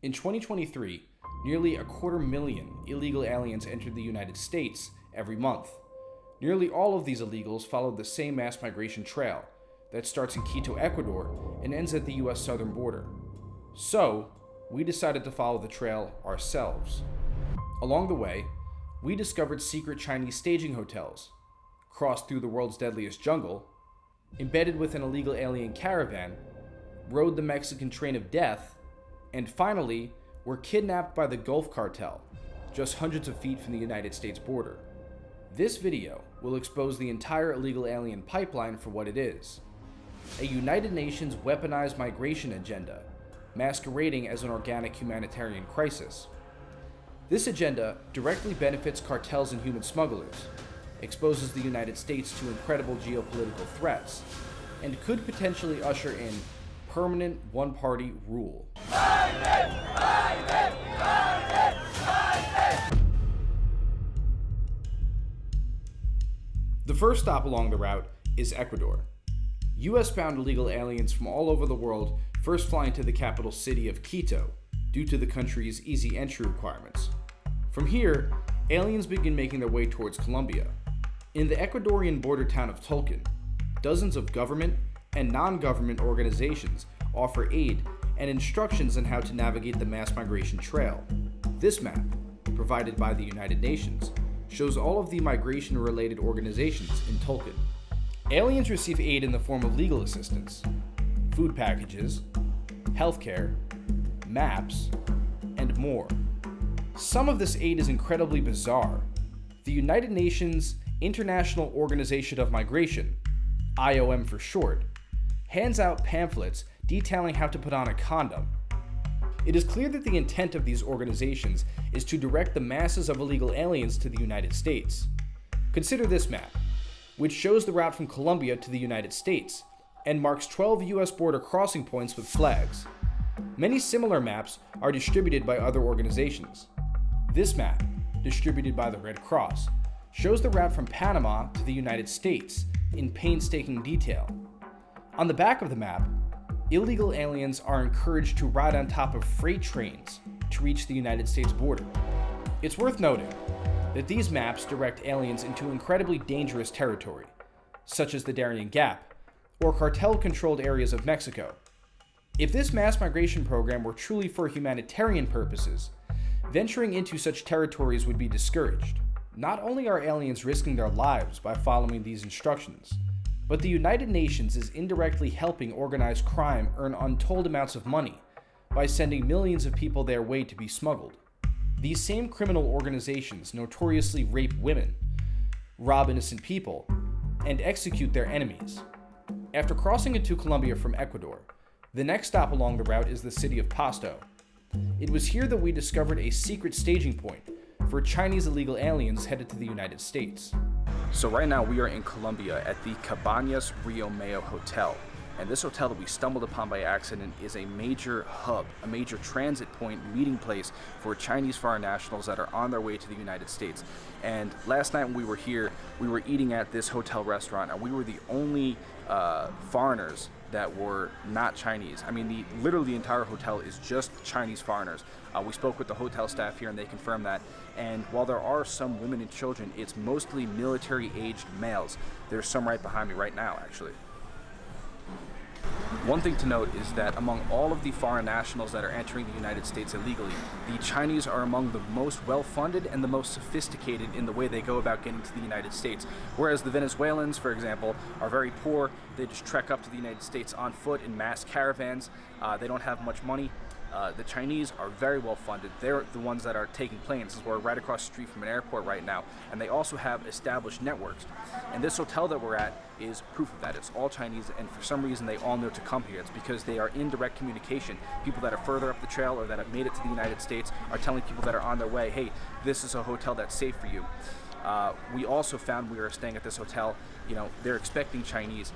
In 2023, nearly 250,000 illegal aliens entered the United States every month. Nearly all of these illegals followed the same mass migration trail that starts in Quito, Ecuador, and ends at the US southern border. So, we decided to follow the trail ourselves. Along the way, we discovered secret Chinese staging hotels, crossed through the world's deadliest jungle, embedded with an illegal alien caravan, rode the Mexican train of death, and finally, were kidnapped by the Gulf Cartel, just hundreds of feet from the United States border. This video will expose the entire illegal alien pipeline for what it is: a United Nations weaponized migration agenda, masquerading as an organic humanitarian crisis. This agenda directly benefits cartels and human smugglers, exposes the United States to incredible geopolitical threats, and could potentially usher in permanent one-party rule. The first stop along the route is Ecuador. US-bound illegal aliens from all over the world first fly into the capital city of Quito due to the country's easy entry requirements. From here, aliens begin making their way towards Colombia. In the Ecuadorian border town of Tulcan, dozens of government and non-government organizations offer aid and instructions on how to navigate the mass migration trail. This map, provided by the United Nations, shows all of the migration-related organizations in Tulcan. Aliens receive aid in the form of legal assistance, food packages, healthcare, maps, and more. Some of this aid is incredibly bizarre. The United Nations International Organization of Migration, IOM for short, hands out pamphlets detailing how to put on a condom. It is clear that the intent of these organizations is to direct the masses of illegal aliens to the United States. Consider this map, which shows the route from Colombia to the United States and marks 12 US border crossing points with flags. Many similar maps are distributed by other organizations. This map, distributed by the Red Cross, shows the route from Panama to the United States in painstaking detail. On the back of the map, illegal aliens are encouraged to ride on top of freight trains to reach the United States border. It's worth noting that these maps direct aliens into incredibly dangerous territory, such as the Darien Gap, or cartel-controlled areas of Mexico. If this mass migration program were truly for humanitarian purposes, venturing into such territories would be discouraged. Not only are aliens risking their lives by following these instructions, but the United Nations is indirectly helping organized crime earn untold amounts of money by sending millions of people their way to be smuggled. These same criminal organizations notoriously rape women, rob innocent people, and execute their enemies. After crossing into Colombia from Ecuador, the next stop along the route is the city of Pasto. It was here that we discovered a secret staging point for Chinese illegal aliens headed to the United States. So right now we are in Colombia at the Cabañas Rio Mayo Hotel. And this hotel that we stumbled upon by accident is a major hub, a major transit point, meeting place for Chinese foreign nationals that are on their way to the United States. And last night when we were here, we were eating at this hotel restaurant, and we were the only foreigners that were not Chinese. I mean, literally the entire hotel is just Chinese foreigners. We spoke with the hotel staff here and they confirmed that. And while there are some women and children, it's mostly military-aged males. There's some right behind me right now, actually. One thing to note is that among all of the foreign nationals that are entering the United States illegally, the Chinese are among the most well-funded and the most sophisticated in the way they go about getting to the United States. Whereas the Venezuelans, for example, are very poor. They just trek up to the United States on foot in mass caravans. They don't have much money. The Chinese are very well funded. They're the ones that are taking planes. We're right across the street from an airport right now, and they also have established networks. And this hotel that we're at is proof of that. It's all Chinese, and for some reason they all know to come here. It's because they are in direct communication. People that are further up the trail or that have made it to the United States are telling people that are on their way, hey, this is a hotel that's safe for you. We also found, we were staying at this hotel, they're expecting Chinese.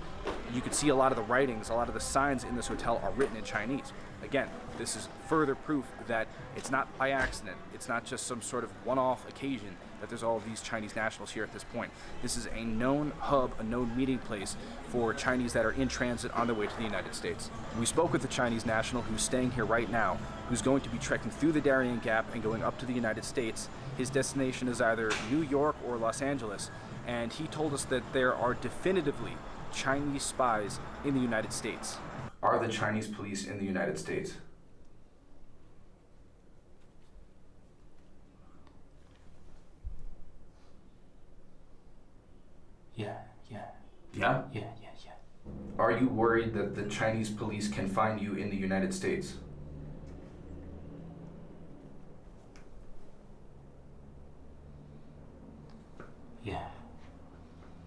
You can see a lot of the writings, a lot of the signs in this hotel are written in Chinese. Again, this is further proof that it's not by accident. It's not just some sort of one-off occasion that there's all of these Chinese nationals here at this point. This is a known hub, a known meeting place for Chinese that are in transit on their way to the United States. We spoke with a Chinese national who's staying here right now, who's going to be trekking through the Darien Gap and going up to the United States. His destination is either New York or Los Angeles, and he told us that there are definitively Chinese spies in the United States. Are the Chinese police in the United States? Yeah. Yeah? Yeah. Are you worried that the Chinese police can find you in the United States? Yeah.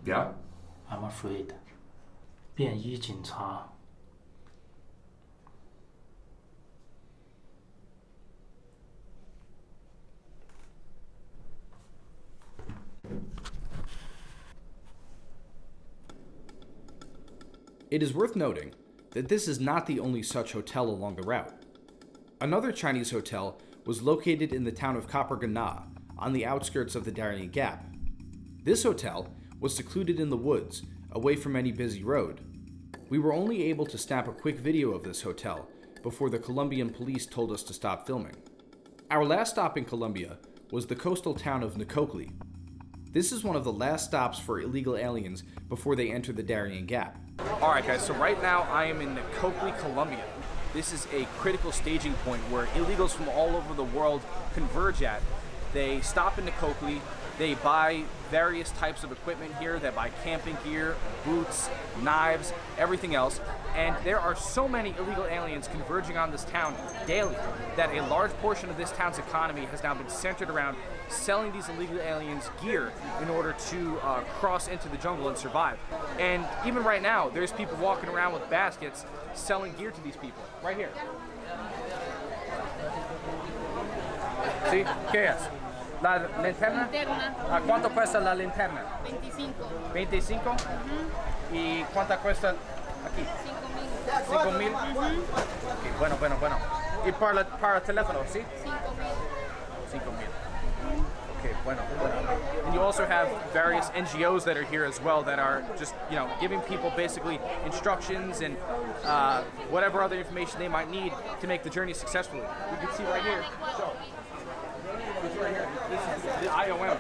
Yeah? I'm afraid. 便衣警察 It is worth noting that this is not the only such hotel along the route. Another Chinese hotel was located in the town of Gana, on the outskirts of the Darien Gap. This hotel was secluded in the woods, away from any busy road. We were only able to snap a quick video of this hotel before the Colombian police told us to stop filming. Our last stop in Colombia was the coastal town of Nicoclí. This is one of the last stops for illegal aliens before they enter the Darien Gap. Alright guys, so right now I am in Nicoclí, Colombia. This is a critical staging point where illegals from all over the world converge at. They stop in Nicoclí, they buy various types of equipment here, they buy camping gear, boots, knives, everything else. And there are so many illegal aliens converging on this town daily that a large portion of this town's economy has now been centered around selling these illegal aliens gear in order to cross into the jungle and survive. And even right now, there's people walking around with baskets selling gear to these people. Right here. ¿Sí? ¿Qué es? ¿La linterna? ¿A cuánto cuesta la linterna? 25. 25? ¿Y cuánto cuesta aquí? 5,000. Okay, bueno. ¿Y para el teléfono, sí? 5,000. Okay, bueno. And you also have various NGOs that are here as well that are just, giving people basically instructions and whatever other information they might need to make the journey successfully. You can see right here. So, it's right here. This is the IOM.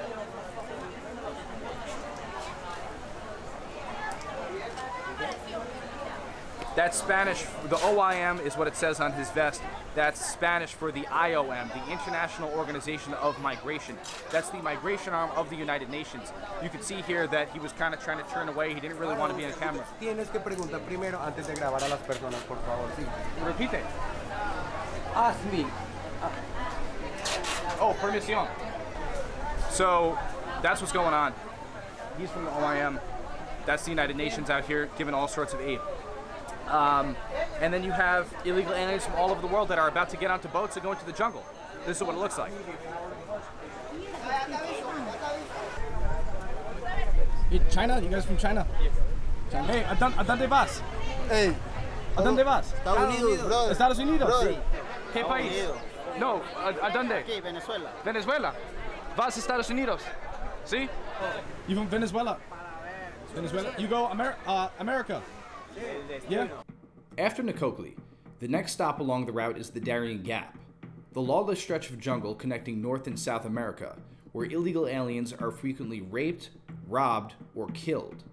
That's Spanish. The OIM is what it says on his vest. That's Spanish for the IOM, the International Organization of Migration. That's the migration arm of the United Nations. You can see here that he was kind of trying to turn away. He didn't really want to be on camera. Tienes que preguntar primero antes de grabar a las personas, por favor. Sí. Repite. Ask me. Oh, permission. So that's what's going on. He's from the OIM. That's the United Nations out here giving all sorts of aid. And then you have illegal aliens from all over the world that are about to get onto boats and go into the jungle. This is what it looks like. Hey, China? You guys from China? China. Hey, ¿a dónde vas? Hey. ¿A dónde vas? Estados Unidos, brother. Estados Unidos? Brother. ¿Qué país? No, ¿a dónde? Aquí, Venezuela. Venezuela. Vas a Estados Unidos. ¿Sí? You from Venezuela? Venezuela? You go America? Yeah. After Nicoclí, the next stop along the route is the Darien Gap, the lawless stretch of jungle connecting North and South America, where illegal aliens are frequently raped, robbed, or killed.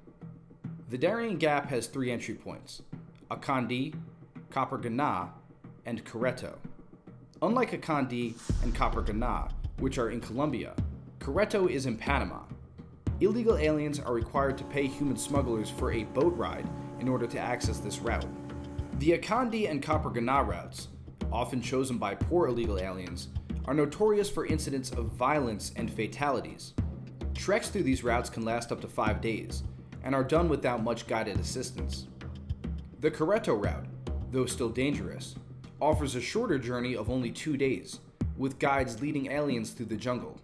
The Darien Gap has 3 entry points: Akandi, Gana, and Querétaro. Unlike Akandi and Gana, which are in Colombia, Querétaro is in Panama. Illegal aliens are required to pay human smugglers for a boat ride in order to access this route. The Akandi and Gana routes, often chosen by poor illegal aliens, are notorious for incidents of violence and fatalities. Treks through these routes can last up to 5 days, and are done without much guided assistance. The Querétaro route, though still dangerous, offers a shorter journey of only 2 days, with guides leading aliens through the jungle.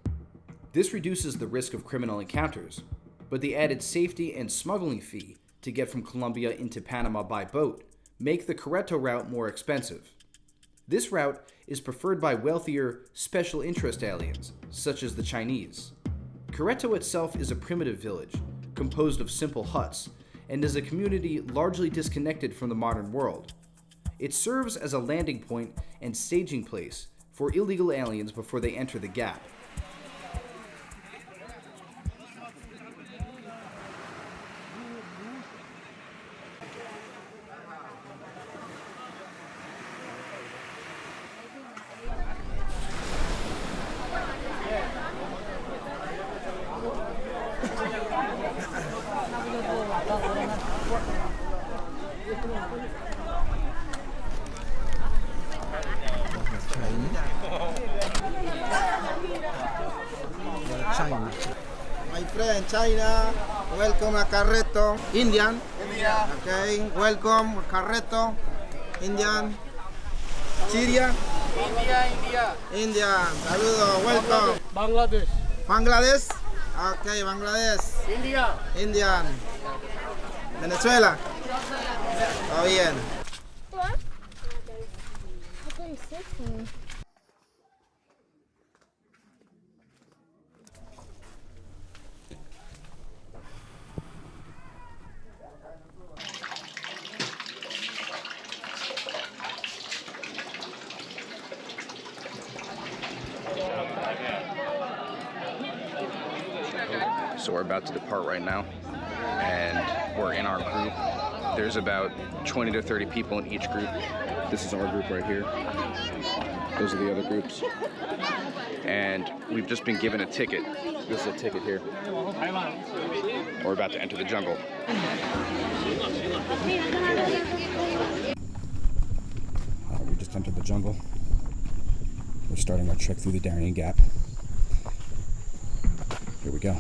This reduces the risk of criminal encounters, but the added safety and smuggling fee to get from Colombia into Panama by boat make the Quereto route more expensive. This route is preferred by wealthier special interest aliens, such as the Chinese. Quereto itself is a primitive village, composed of simple huts, and is a community largely disconnected from the modern world. It serves as a landing point and staging place for illegal aliens before they enter the gap. My friend, China, welcome a Carreto, Indian. India. Okay, welcome Carreto, Indian. Syria. India. Indian. Saludo, welcome. Bangladesh. Bangladesh. Okay, Bangladesh. India. Indian. Venezuela. Todo bien. So we're about to depart right now, and we're in our group. There's about 20 to 30 people in each group. This is our group right here. Those are the other groups. And we've just been given a ticket. This is a ticket here. We're about to enter the jungle. We just entered the jungle. We're starting our trek through the Darien Gap. Here we go.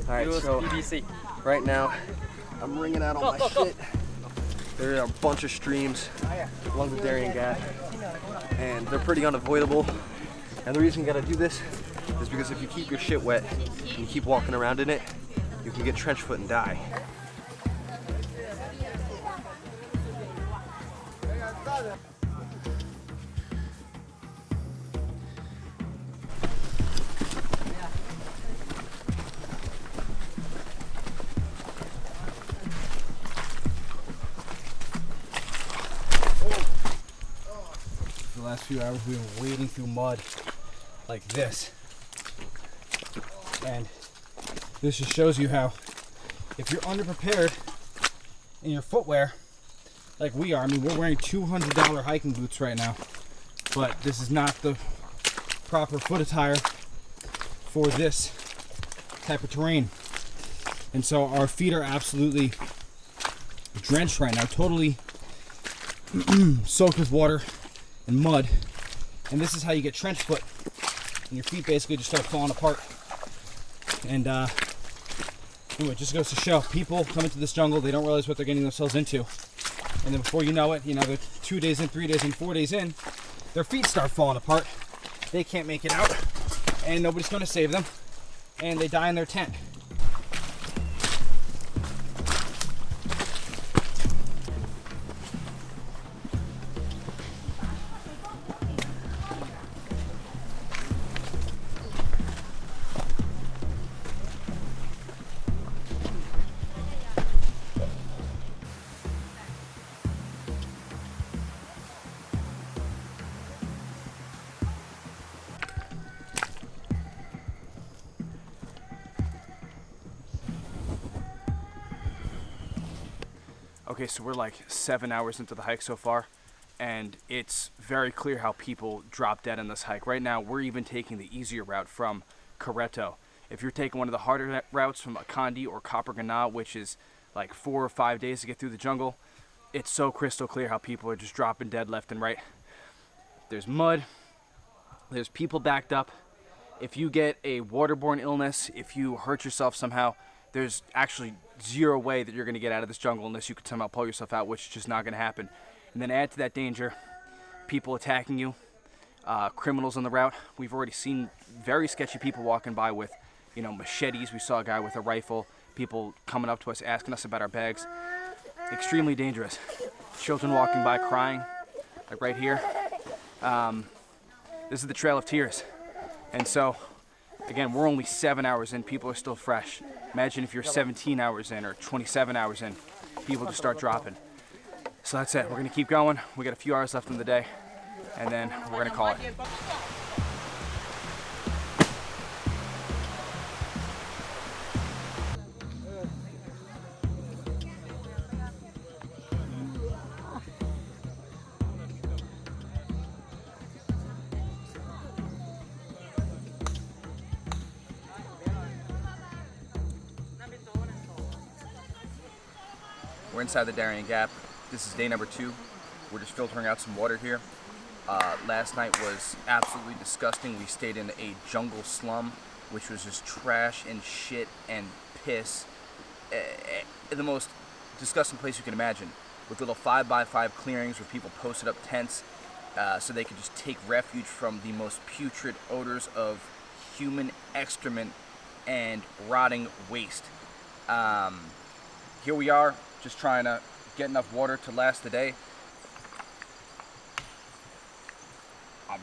Alright, so right now I'm wringing out all my shit. There are a bunch of streams along the Darien Gap, and they're pretty unavoidable. And the reason you gotta do this is because if you keep your shit wet and you keep walking around in it, you can get trench foot and die. For the last few hours we've been wading through mud like this, and this just shows you how if you're underprepared in your footwear like we are, I mean we're wearing $200 hiking boots right now, but this is not the proper foot attire for this type of terrain, and so our feet are absolutely drenched right now, totally soaked with water and mud, and this is how you get trench foot, and your feet basically just start falling apart. And anyway, it just goes to show, people come into this jungle, they don't realize what they're getting themselves into, and then before you know it, you know, they're 2 days in, 3 days in, 4 days in, their feet start falling apart, they can't make it out, and nobody's going to save them, and they die in their tent. Okay, so we're like 7 hours into the hike so far, and it's very clear how people drop dead on this hike. Right now, we're even taking the easier route from Quereto. If you're taking one of the harder routes from Akandi or Coppergana, which is like 4 or 5 days to get through the jungle, it's so crystal clear how people are just dropping dead left and right. There's mud, there's people backed up. If you get a waterborne illness, if you hurt yourself somehow, there's actually zero way that you're going to get out of this jungle unless you can somehow pull yourself out, which is just not going to happen. And then add to that danger, people attacking you, criminals on the route. We've already seen very sketchy people walking by with, you know, machetes. We saw a guy with a rifle, people coming up to us asking us about our bags. Extremely dangerous. Children walking by crying, like right here. This is the Trail of Tears. And so, again, we're only 7 hours in, people are still fresh. Imagine if you're 17 hours in or 27 hours in, people just start dropping. So that's it, we're gonna keep going. We got a few hours left in the day, and then we're gonna call it. We're inside the Darien Gap. This is day number 2. We're just filtering out some water here. Last night was absolutely disgusting. We stayed in a jungle slum, which was just trash and shit and piss. The most disgusting place you can imagine, with little 5x5 clearings where people posted up tents so they could just take refuge from the most putrid odors of human excrement and rotting waste. Here we are, just trying to get enough water to last the day.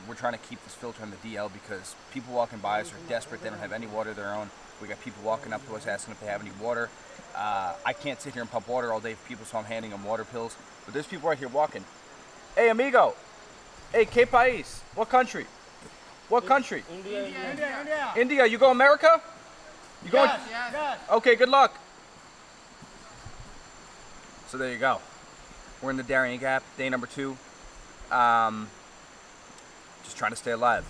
We're trying to keep this filter on the DL because people walking by us are desperate. They don't have any water of their own. We got people walking up to us asking if they have any water. I can't sit here and pump water all day for people, so I'm handing them water pills. But there's people right here walking. Hey, amigo. Hey, ¿qué país? What country? What country? India. India. You go America? You going? Yes. Okay, good luck. So there you go. We're in the Darien Gap, day number 2. Just trying to stay alive.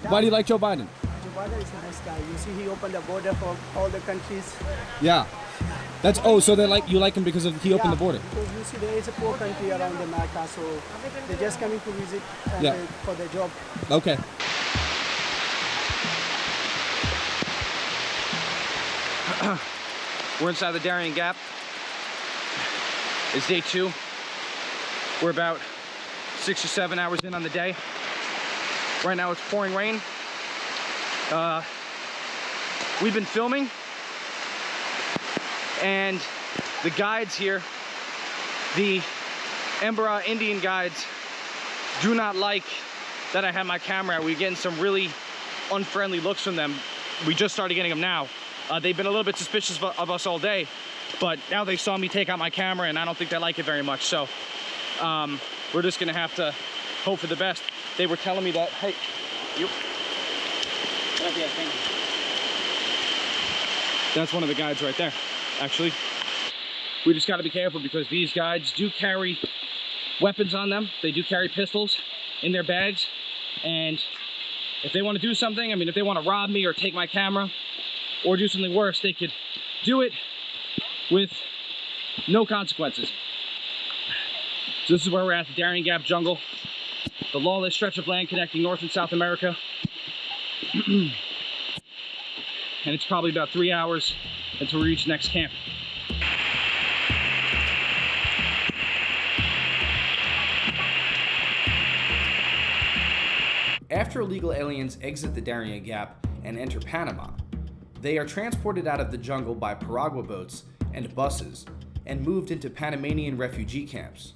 Why do you like Joe Biden? Joe Biden is a nice guy. You see, he opened the border for all the countries. Yeah. That's so they like you like him because he opened the border. Because you see, there is a poor country around America, so they're just coming to visit and for their job. Okay. We're inside the Darien Gap. It's day 2. We're about 6 or 7 hours in on the day. Right now it's pouring rain. We've been filming, and the guides here, the Embera Indian guides, do not like that I have my camera out. We're getting some really unfriendly looks from them. We just started getting them now. They've been a little bit suspicious of us all day, but now they saw me take out my camera, and I don't think they like it very much. So we're just gonna have to hope for the best. They were telling me that, hey, you. That's one of the guides right there, actually. We just gotta be careful because these guides do carry weapons on them. They do carry pistols in their bags. And if they wanna do something, I mean, if they wanna rob me or take my camera or do something worse, they could do it with no consequences. So this is where we're at, the Darien Gap jungle, the lawless stretch of land connecting North and South America. And it's probably about 3 hours until we reach the next camp. After illegal aliens exit the Darien Gap and enter Panama, they are transported out of the jungle by piragua boats and buses and moved into Panamanian refugee camps.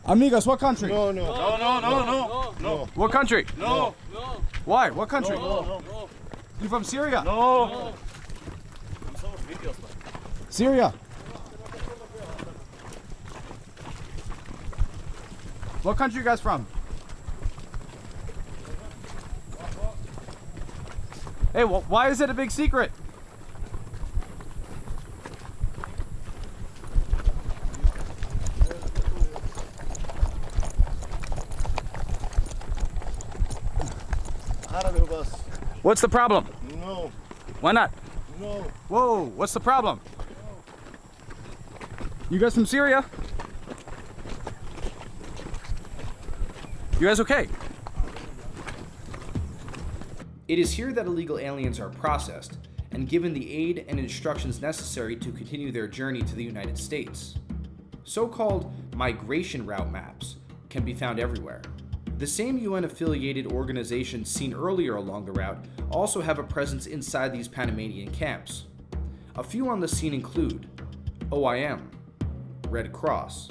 Amigos, what country? No. What country? No. Why? What country? No. You from Syria? No. Syria. What country you guys from? Hey, why is it a big secret? out of the bus. What's the problem? No. Why not? No. Whoa, what's the problem? You guys from Syria? You guys okay? It is here that illegal aliens are processed and given the aid and instructions necessary to continue their journey to the United States. So-called migration route maps can be found everywhere. The same UN-affiliated organizations seen earlier along the route also have a presence inside these Panamanian camps. A few on the scene include OIM, Red Cross,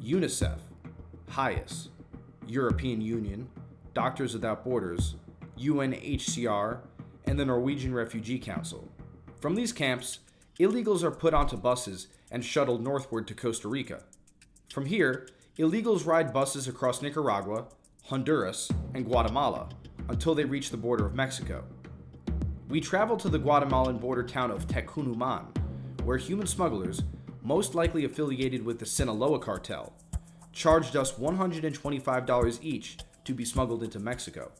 UNICEF, HIAS, European Union, Doctors Without Borders, UNHCR, and the Norwegian Refugee Council. From these camps, illegals are put onto buses and shuttled northward to Costa Rica. From here, illegals ride buses across Nicaragua, Honduras, and Guatemala until they reach the border of Mexico. We traveled to the Guatemalan border town of Tecunuman, where human smugglers, most likely affiliated with the Sinaloa cartel, charged us $125 each to be smuggled into Mexico.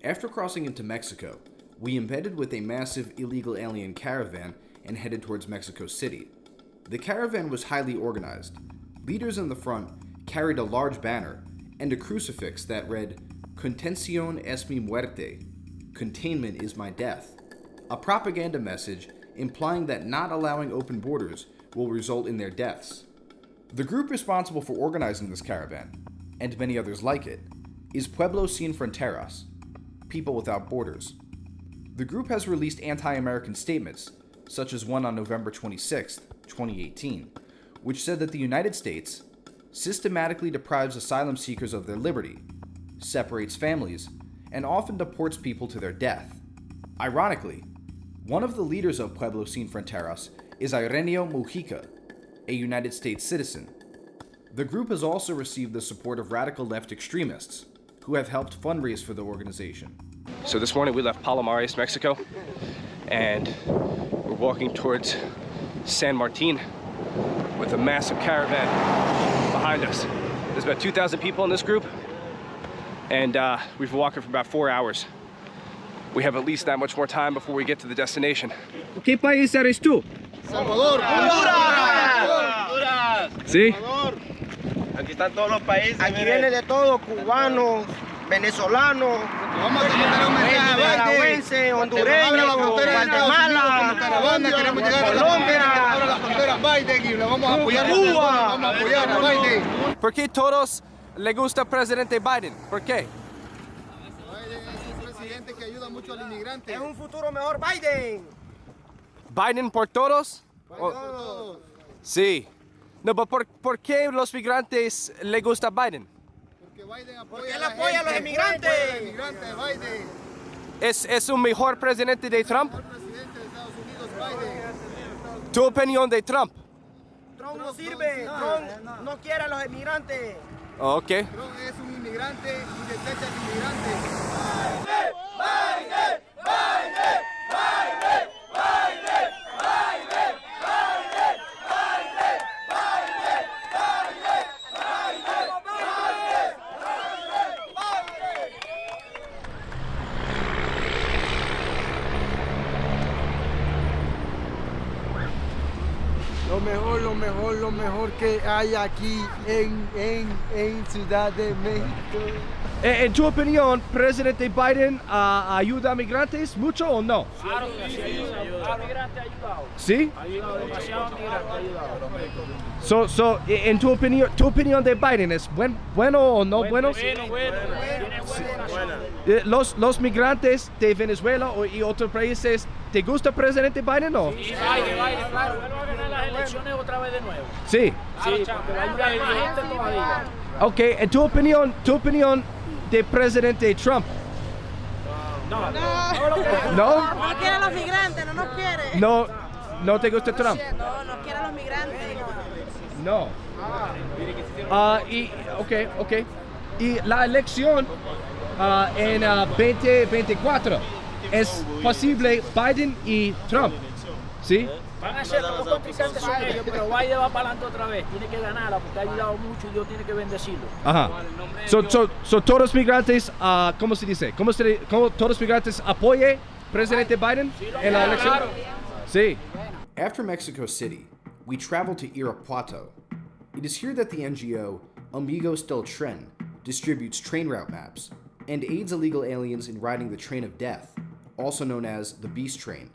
After crossing into Mexico, we embedded with a massive illegal alien caravan and headed towards Mexico City. The caravan was highly organized. Leaders in the front carried a large banner and a crucifix that read, "Contención es mi muerte," containment is my death, a propaganda message implying that not allowing open borders will result in their deaths. The group responsible for organizing this caravan, and many others like it, is Pueblos Sin Fronteras, People Without Borders. The group has released anti-American statements, such as one on November 26, 2018, which said that the United States systematically deprives asylum seekers of their liberty, separates families, and often deports people to their death. Ironically, one of the leaders of Pueblos Sin Fronteras is Ireneo Mujica, a United States citizen. The group has also received the support of radical left extremists, who have helped fundraise for the organization. So this morning we left Palomares, Mexico, and we're walking towards San Martin with a massive caravan behind us. There's about 2,000 people in this group, and we've been walking for about 4 hours. We have at least that much more time before we get to the destination. ¿Qué país eres tú? Salvador, Honduras. ¿Sí? Aquí están todos los países. Aquí viene de todo, cubanos, venezolanos, nicaragüenses, hondureños, Guatemala, Colombia, Cuba. ¿Por qué todos le gusta el presidente Biden? ¿Por qué? Es un presidente que ayuda mucho al inmigrante. Es un futuro mejor, Biden. ¿Biden por todos? Por todos. Sí. No, pero ¿por qué los migrantes le gusta Biden? Porque Biden apoya Porque él apoya a los inmigrantes. Biden. ¿Es un mejor presidente de Trump? El presidente de Estados Unidos, Biden. ¿Tu opinión de Trump? Trump no sirve. Trump no quiere a los inmigrantes. Ok. Trump es un inmigrante y desecha al inmigrante. Lo mejor que hay aquí en Ciudad de México. En tu opinión, ¿presidente Biden ayuda a migrantes mucho o no? Claro que sí, ayuda. A migrantes ha ayudado. ¿Sí? Ha ayudado demasiado a migrantes, ha ayudado. En tu opinión de Biden, ¿es bueno o no bueno? Los migrantes de Venezuela y otros países, ¿te gusta el presidente Biden o no? Sí, Biden, claro. Vuelve a ganar las elecciones otra vez de nuevo. Sí. Sí, porque hay más gente todavía. Ok, en tu opinión de presidente Trump. No. ¿No? No quiere a los migrantes, no nos quiere. No te gusta Trump. No quiere a los migrantes. No. Ok. Y la elección en 2024 es posible Biden y Trump, ¿sí? Van a ser como contrincantes son ellos, pero Biden va para adelante otra vez. Tiene que ganarla porque ha ayudado mucho y Dios tiene que bendecirlo. Ajá. So todos migrantes, ¿cómo se dice? ¿Cómo todos migrantes apoyen presidente Biden en la elección? Sí. After Mexico City, we travel to Irapuato. It is here that the NGO Amigos del Tren distributes train route maps and aids illegal aliens in riding the train of death, also known as the Beast Train.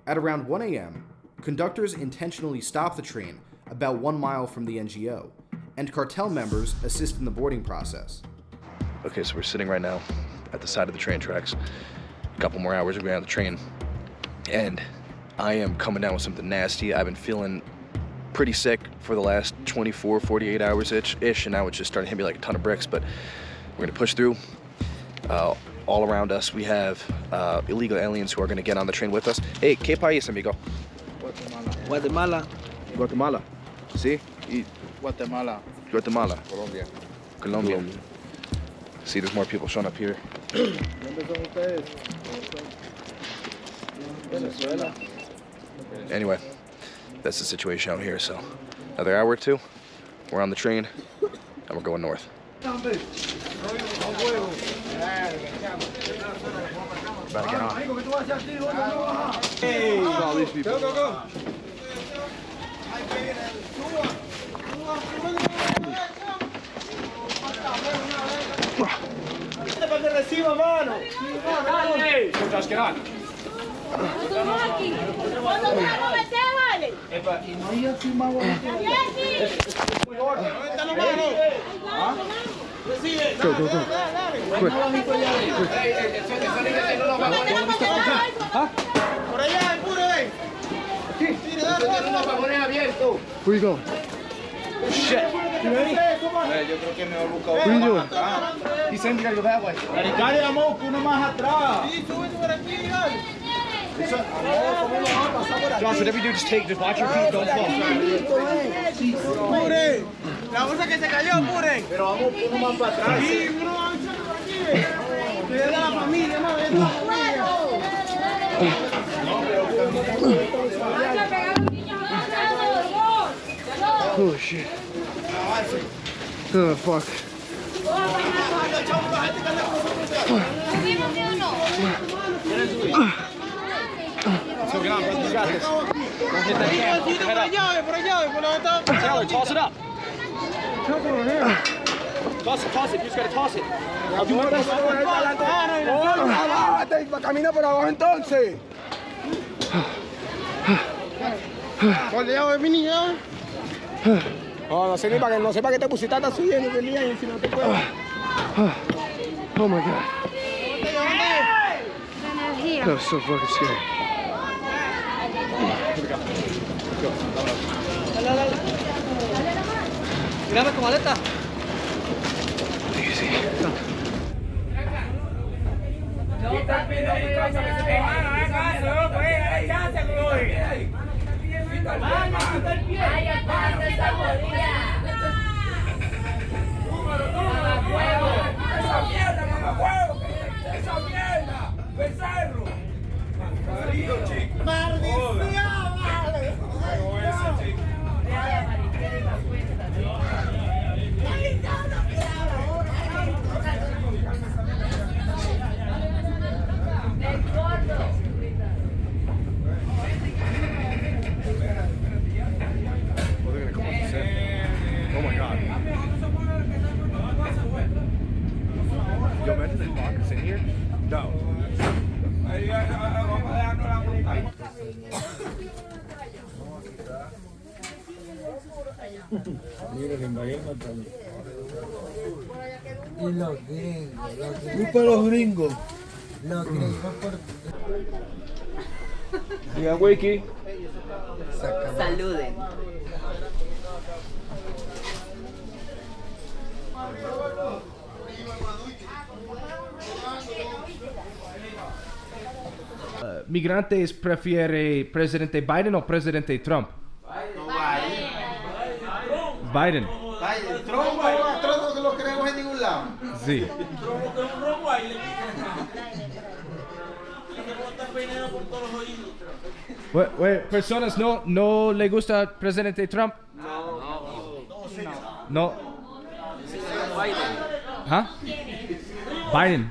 At around 1 a.m., conductors intentionally stop the train about 1 mile from the NGO, and cartel members assist in the boarding process. Okay, so we're sitting right now at the side of the train tracks. A couple more hours, we're going on the train, and I am coming down with something nasty. I've been feeling pretty sick for the last 24, 48 hours ish, and now it's just starting to hit me like a ton of bricks, but we're gonna push through. All around us, we have illegal aliens who are gonna get on the train with us. Hey, ¿qué país, amigo? Guatemala. Guatemala. See? Guatemala. Guatemala. Colombia. Colombia. See, there's more people showing up here. ¿Dónde son ustedes? Venezuela. Anyway, that's the situation out here, so another hour or two, we're on the train, and we're going north. About to get on. Hey, All these people. go. Para que reciba, mano. Just get on. Go. Quick. Por allá, apure. Where you going? Shit. Yo creo que mejor busca Where you doing? He said you gotta go that way. Dale, amor, uno más atrás. Sí, súbete por aquí, Josh, whatever you do, just watch your feet, don't fall. Apure. La bolsa que se cayó, apure. Pero vamos uno más para atrás. Sí, uno más por aquí. Cuida de la familia, hermano. Oh shit. Oh fuck. So get on, brother. You got this. Don't hit that can. Head up. Taylor, toss it up. Toss it. You just gotta toss it. Camina por abajo entonces. ¿Cuál llave, mi niña? No sé ni para que no sepa que te pusiste hasta subiendo y venía y si no te puedo. Oh my god. That was so fucking scary. Mírame tu maleta. Easy. Oh my god. Yo, imagine the pockets in here. No. Y los gringos. Culpa a los gringos. Los gringos por... Diga, Wiki. Saluden. Migrantes prefiere presidente Biden o presidente Trump? Biden. Trump no lo queremos en ningún Sí. Personas no le gusta el presidente Trump. No. ¿Ah? Biden.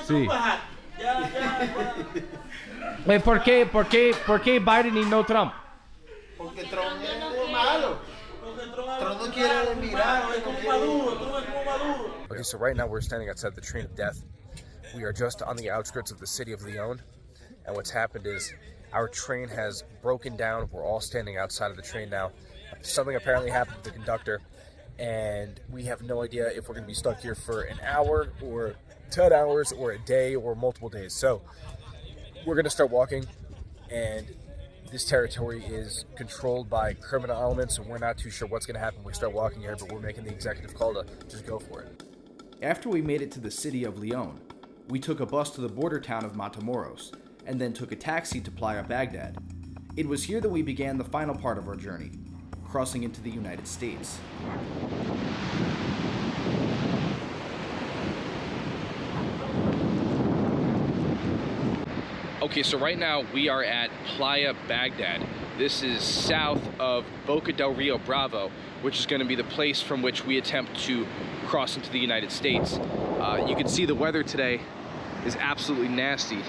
Sí. ¿Por qué Biden y no Trump? Porque Trump es malo. Trump no quiere mirar. Okay, so right now we're standing outside the train of death. We are just on the outskirts of the city of Lyon, and what's happened is our train has broken down. We're all standing outside of the train now. Something apparently happened to the conductor, and we have no idea if we're going to be stuck here for an hour or 10 hours or a day or multiple days. So we're going to start walking, and this territory is controlled by criminal elements, and we're not too sure what's going to happen when we start walking here, but we're making the executive call to just go for it. After we made it to the city of Lyon, we took a bus to the border town of Matamoros, and then took a taxi to Playa Baghdad. It was here that we began the final part of our journey, crossing into the United States. Okay, so right now we are at Playa Baghdad. This is south of Boca del Rio Bravo, which is going to be the place from which we attempt to cross into the United States. You can see the weather today is absolutely nasty.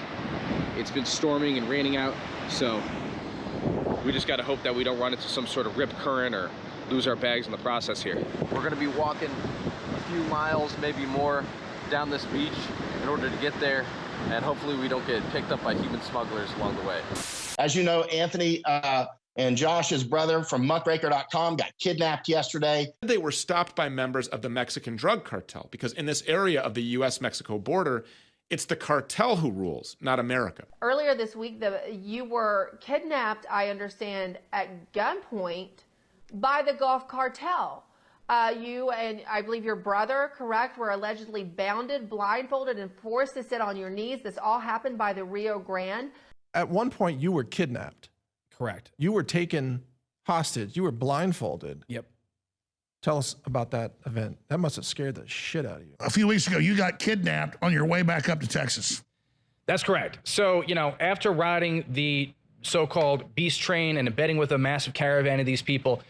It's been storming and raining out, so we just got to hope that we don't run into some sort of rip current or lose our bags in the process here. We're gonna be walking a few miles, maybe more, down this beach in order to get there, and hopefully we don't get picked up by human smugglers along the way. As you know, Anthony and Josh's brother from muckraker.com got kidnapped yesterday. They were stopped by members of the Mexican drug cartel because in this area of the US-Mexico border, it's the cartel who rules, not America. Earlier this week, you were kidnapped, I understand, at gunpoint by the Gulf cartel. You and I believe your brother, correct, were allegedly bounded, blindfolded, and forced to sit on your knees. This all happened by the Rio Grande. At one point, you were kidnapped. Correct. You were taken hostage. You were blindfolded. Yep. Tell us about that event. That must have scared the shit out of you. A few weeks ago, you got kidnapped on your way back up to Texas. That's correct. So, after riding the so-called beast train and embedding with a massive caravan of these people,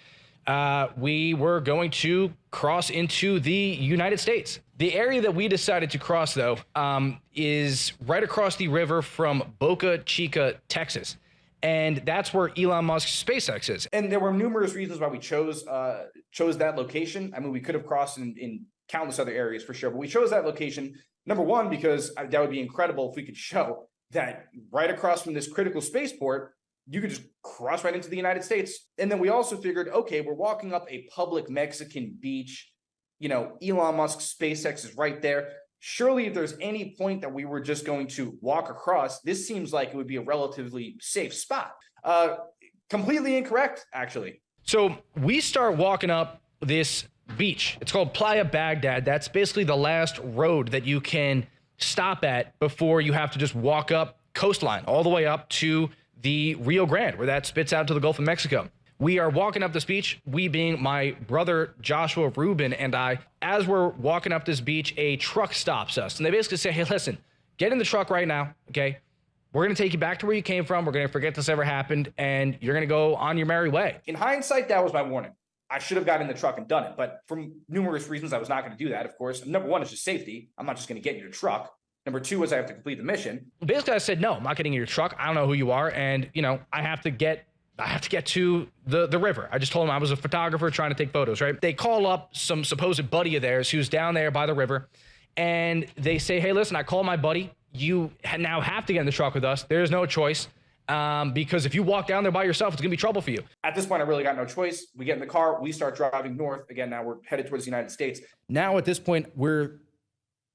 we were going to cross into the United States. The area that we decided to cross, though, is right across the river from Boca Chica, Texas. And that's where Elon Musk's SpaceX is. And there were numerous reasons why we chose that location. I mean, we could have crossed in countless other areas for sure, but we chose that location. Number one, because that would be incredible if we could show that right across from this critical spaceport, you could just cross right into the United States. And then we also figured, okay, we're walking up a public Mexican beach. Elon Musk's SpaceX is right there. Surely if there's any point that we were just going to walk across, this seems like it would be a relatively safe spot. Completely incorrect, actually. So we start walking up this beach. It's called Playa Baghdad. That's basically the last road that you can stop at before you have to just walk up coastline all the way up to the Rio Grande, where that spits out to the Gulf of Mexico. We are walking up this beach, we being my brother Joshua Rubin and I. As we're walking up this beach, a truck stops us. And they basically say, hey, listen, get in the truck right now, okay? We're going to take you back to where you came from. We're going to forget this ever happened, and you're going to go on your merry way. In hindsight, that was my warning. I should have got in the truck and done it. But for numerous reasons, I was not going to do that, of course. Number one is just safety. I'm not just going to get in your truck. Number two is I have to complete the mission. Basically, I said, no, I'm not getting in your truck. I don't know who you are. And, I have to get to the river. I just told them I was a photographer trying to take photos, right? They call up some supposed buddy of theirs who's down there by the river, and they say, hey, listen, I called my buddy. You now have to get in the truck with us. There's no choice, because if you walk down there by yourself, it's going to be trouble for you. At this point, I really got no choice. We get in the car. We start driving north. Again, now we're headed towards the United States. Now, at this point, we're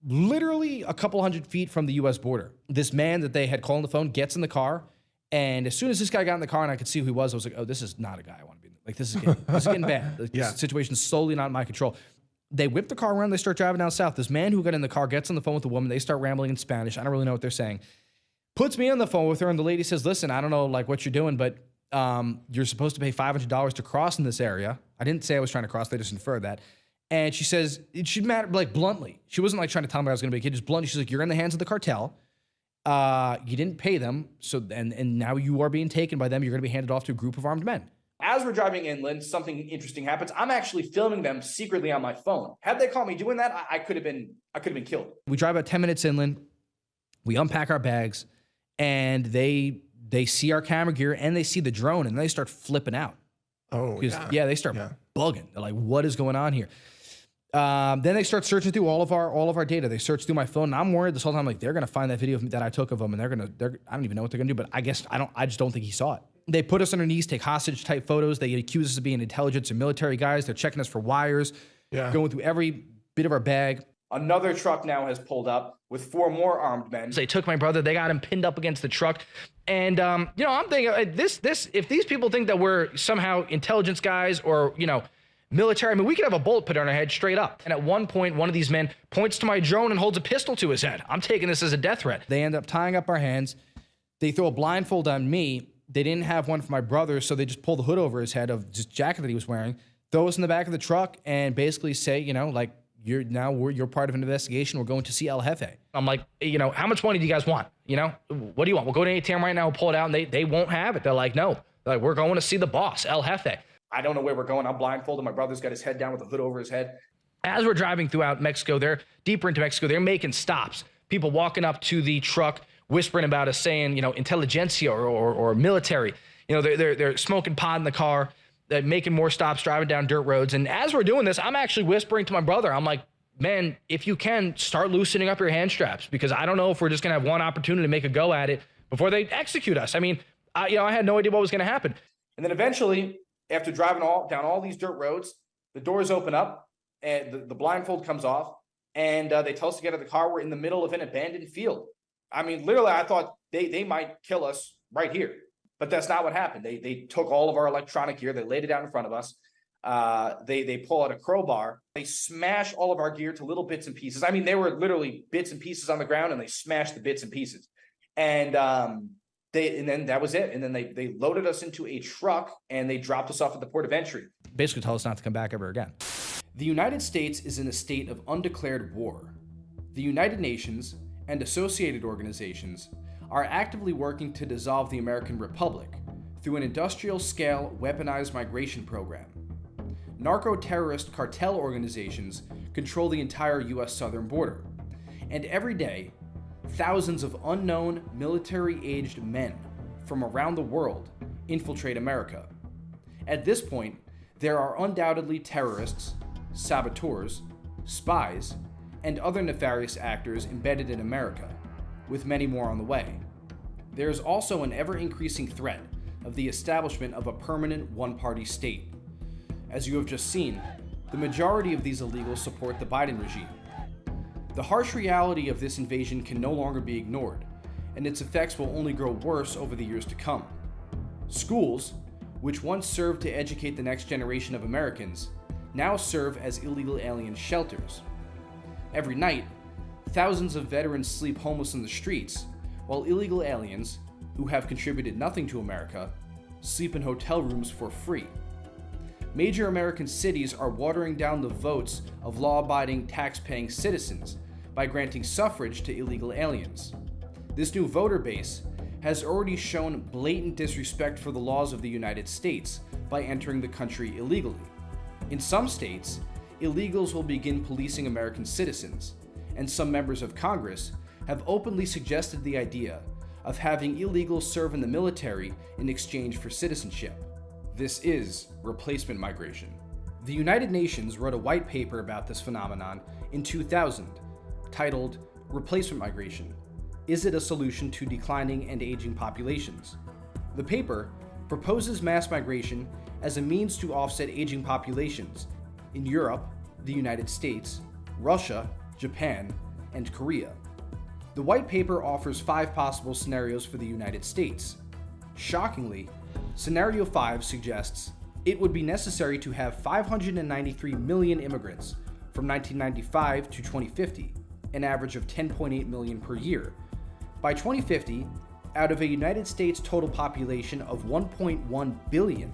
literally a couple hundred feet from the U.S. border. This man that they had called on the phone gets in the car. And as soon as this guy got in the car and I could see who he was, I was like, oh, this is not a guy I want to be in. Like, this is getting bad. Like, this situation's solely not in my control. They whip the car around. They start driving down south. This man who got in the car gets on the phone with the woman. They start rambling in Spanish. I don't really know what they're saying. Puts me on the phone with her, and the lady says, listen, I don't know what you're doing, but you're supposed to pay $500 to cross in this area. I didn't say I was trying to cross. They just inferred that. And she says, it should matter, like bluntly. She wasn't like trying to tell me I was going to be a kid, just bluntly. She's like, you're in the hands of the cartel. You didn't pay them. So, and now you are being taken by them. You're going to be handed off to a group of armed men. As we're driving inland, something interesting happens. I'm actually filming them secretly on my phone. Had they caught me doing that, I could have been killed. We drive about 10 minutes inland. We unpack our bags, and they see our camera gear and they see the drone, and they start flipping out. Oh, yeah, they start bugging. They're like, "What is going on here?" Then they start searching through all of our data. They search through my phone, and I'm worried this whole time, like they're gonna find that video that I took of them, and I don't even know what they're gonna do. But I just don't think he saw it. They put us on our knees, take hostage type photos. They accuse us of being intelligence and military guys. They're checking us for wires, going through every bit of our bag. Another truck now has pulled up with 4 more armed men. They took my brother. They got him pinned up against the truck. And, I'm thinking if these people think that we're somehow intelligence guys or, military, I mean, we could have a bullet put on our head straight up. And at one point, one of these men points to my drone and holds a pistol to his head. I'm taking this as a death threat. They end up tying up our hands. They throw a blindfold on me. They didn't have one for my brother, so they just pull the hood over his head of just jacket that he was wearing, throw us in the back of the truck, and basically say, you're part of an investigation. We're going to see El Jefe. I'm like, how much money do you guys want? What do you want? We'll go to ATM right now. We'll pull it out, and they won't have it. They're like, no. They're like, we're going to see the boss, El Jefe. I don't know where we're going. I'm blindfolded. My brother's got his head down with the hood over his head. As we're driving throughout Mexico, they're deeper into Mexico. They're making stops. People walking up to the truck, whispering about us, saying, intelligentsia or military. They're smoking pot in the car. They're making more stops, driving down dirt roads. And as we're doing this, I'm actually whispering to my brother. I'm like, man, if you can, start loosening up your hand straps, because I don't know if we're just going to have one opportunity to make a go at it before they execute us. I mean, I had no idea what was going to happen. And then eventually, after driving down all these dirt roads, the doors open up and the blindfold comes off, and they tell us to get out of the car. We're in the middle of an abandoned field. I mean, literally, I thought they might kill us right here, but that's not what happened. They took all of our electronic gear. They laid it down in front of us. They pull out a crowbar. They smash all of our gear to little bits and pieces. I mean, they were literally bits and pieces on the ground, and they smashed the bits and pieces. And then that was it. And then they loaded us into a truck, and they dropped us off at the port of entry. Basically tell us not to come back ever again. The United States is in a state of undeclared war. The United Nations and associated organizations are actively working to dissolve the American Republic through an industrial-scale weaponized migration program. Narco-terrorist cartel organizations control the entire U.S. southern border, and every day, thousands of unknown military-aged men from around the world infiltrate America. At this point, there are undoubtedly terrorists, saboteurs, spies, and other nefarious actors embedded in America, with many more on the way. There is also an ever-increasing threat of the establishment of a permanent one-party state. As you have just seen, the majority of these illegals support the Biden regime. The harsh reality of this invasion can no longer be ignored, and its effects will only grow worse over the years to come. Schools, which once served to educate the next generation of Americans, now serve as illegal alien shelters. Every night, thousands of veterans sleep homeless in the streets, while illegal aliens, who have contributed nothing to America, sleep in hotel rooms for free. Major American cities are watering down the votes of law-abiding, tax-paying citizens by granting suffrage to illegal aliens. This new voter base has already shown blatant disrespect for the laws of the United States by entering the country illegally. In some states, illegals will begin policing American citizens, and some members of Congress have openly suggested the idea of having illegals serve in the military in exchange for citizenship. This is replacement migration. The United Nations wrote a white paper about this phenomenon in 2000, titled Replacement Migration: Is it a solution to declining and aging populations? The paper proposes mass migration as a means to offset aging populations in Europe, the United States, Russia, Japan, and Korea. The white paper offers 5 possible scenarios for the United States. Shockingly, Scenario 5 suggests it would be necessary to have 593 million immigrants from 1995 to 2050, an average of 10.8 million per year. By 2050, out of a United States total population of 1.1 billion,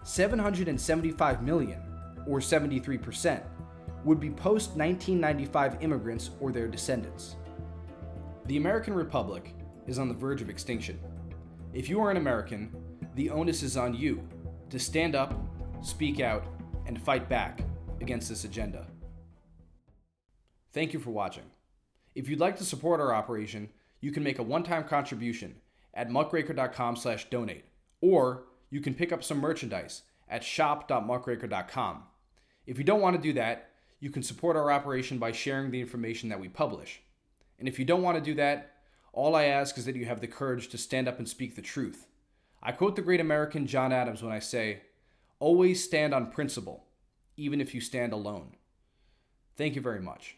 775 million, or 73%, would be post-1995 immigrants or their descendants. The American Republic is on the verge of extinction. If you are an American, the onus is on you to stand up, speak out, and fight back against this agenda. Thank you for watching. If you'd like to support our operation, you can make a one-time contribution at muckraker.com/donate, or you can pick up some merchandise at shop.muckraker.com. If you don't want to do that, you can support our operation by sharing the information that we publish. And if you don't want to do that, all I ask is that you have the courage to stand up and speak the truth. I quote the great American John Adams when I say, "Always stand on principle, even if you stand alone." Thank you very much.